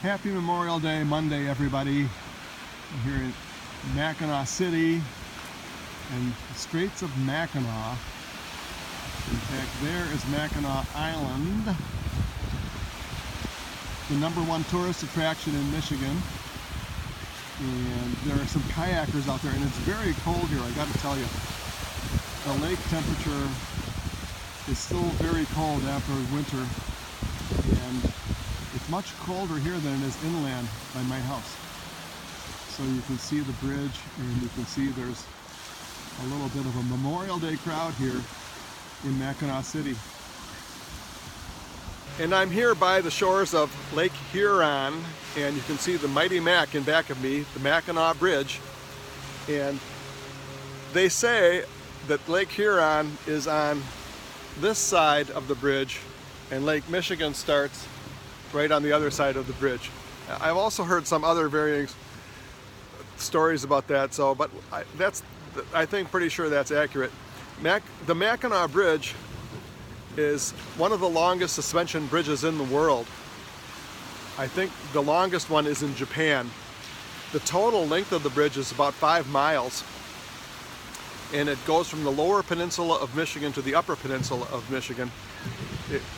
Happy Memorial Day Monday, everybody. I'm here in Mackinaw City and the Straits of Mackinaw. In fact, there is Mackinac Island, the #1 tourist attraction in Michigan. And there are some kayakers out there, and it's very cold here, I got to tell you. The lake temperature is still very cold after winter, and it's much colder here than it is inland by my house. So you can see the bridge, and you can see there's a little bit of a Memorial Day crowd here in Mackinaw City. And I'm here by the shores of Lake Huron, and you can see the mighty Mac in back of me, the Mackinac Bridge. And they say that Lake Huron is on this side of the bridge, and Lake Michigan starts right on the other side of the bridge. I've also heard some other varying stories about that, so but I think pretty sure that's accurate. The Mackinac Bridge is one of the longest suspension bridges in the world. I think the longest one is in Japan. The total length of the bridge is about 5 miles, and it goes from the lower peninsula of Michigan to the upper peninsula of Michigan.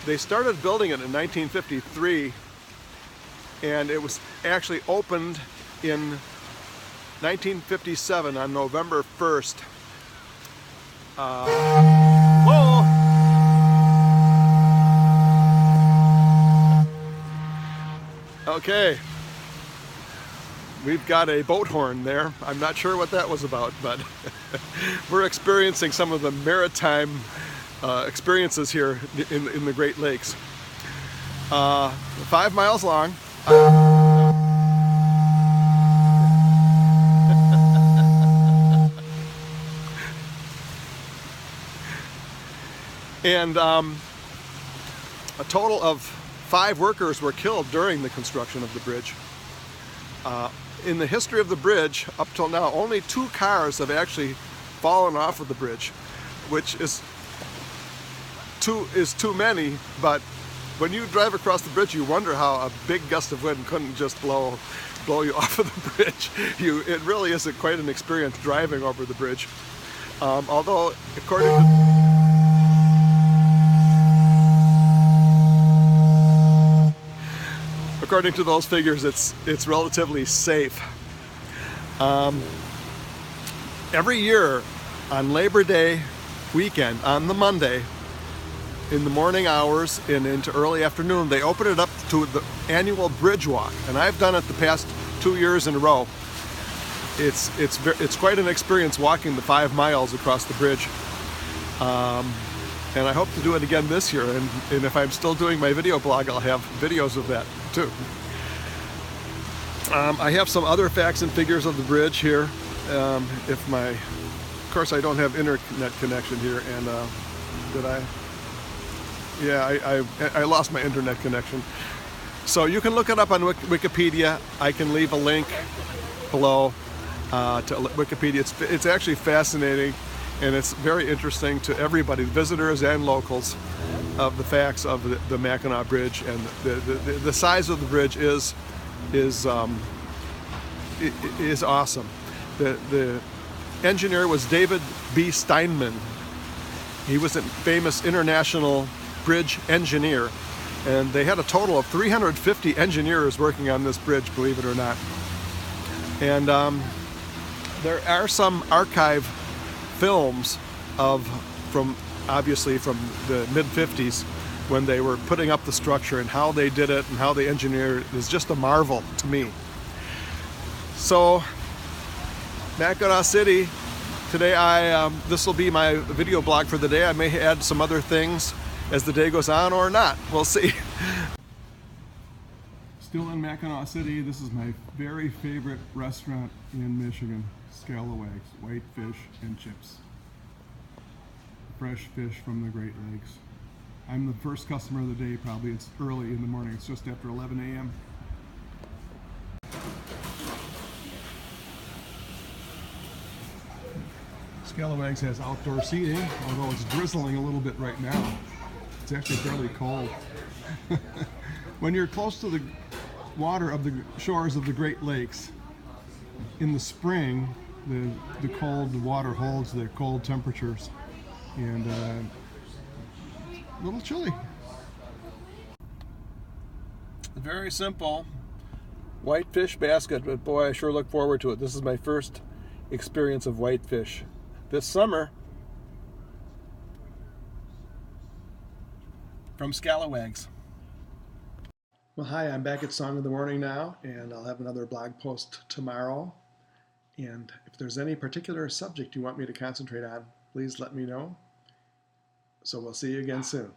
They started building it in 1953, and it was actually opened in 1957 on November 1st. Whoa! Okay, we've got a boat horn there. I'm not sure what that was about, but we're experiencing some of the maritime experiences here in the Great Lakes. 5 miles long. And a total of 5 workers were killed during the construction of the bridge. In the history of the bridge, up till now, only 2 cars have actually fallen off of the bridge, which is too many, but when you drive across the bridge, you wonder how a big gust of wind couldn't just blow you off of the bridge. It really is quite an experience driving over the bridge. Although, according to those figures, it's relatively safe. Every year on Labor Day weekend, on the Monday, in the morning hours and into early afternoon, they open it up to the annual bridge walk, and I've done it the past 2 years in a row. It's quite an experience walking the 5 miles across the bridge, and I hope to do it again this year. And if I'm still doing my video blog, I'll have videos of that too. I have some other facts and figures of the bridge here. Of course, I don't have internet connection here, and did I? Yeah, I lost my internet connection. So you can look it up on Wikipedia. I can leave a link below to Wikipedia. It's actually fascinating, and it's very interesting to everybody, visitors and locals, of the facts of the Mackinac Bridge. And the size of the bridge is awesome. The engineer was David B. Steinman. He was a famous international bridge engineer, and they had a total of 350 engineers working on this bridge, believe it or not. And there are some archive films obviously from the mid-50s, when they were putting up the structure, and how they did it and how they engineered it is just a marvel to me. So, Mackinaw City, today this will be my video blog for the day. I may add some other things as the day goes on, or not. We'll see. Still in Mackinaw City, this is my very favorite restaurant in Michigan, Scalawags, whitefish and chips. Fresh fish from the Great Lakes. I'm the first customer of the day, probably. It's early in the morning. It's just after 11 a.m. Scalawags has outdoor seating, although it's drizzling a little bit right now. It's actually fairly cold. When you're close to water of the shores of the Great Lakes. In the spring, the cold water holds the cold temperatures, and a little chilly. Very simple whitefish basket, but boy, I sure look forward to it. This is my first experience of whitefish this summer from Scalawags. Well, hi, I'm back at Song of the Morning now, and I'll have another blog post tomorrow. And if there's any particular subject you want me to concentrate on, please let me know. So we'll see you again soon.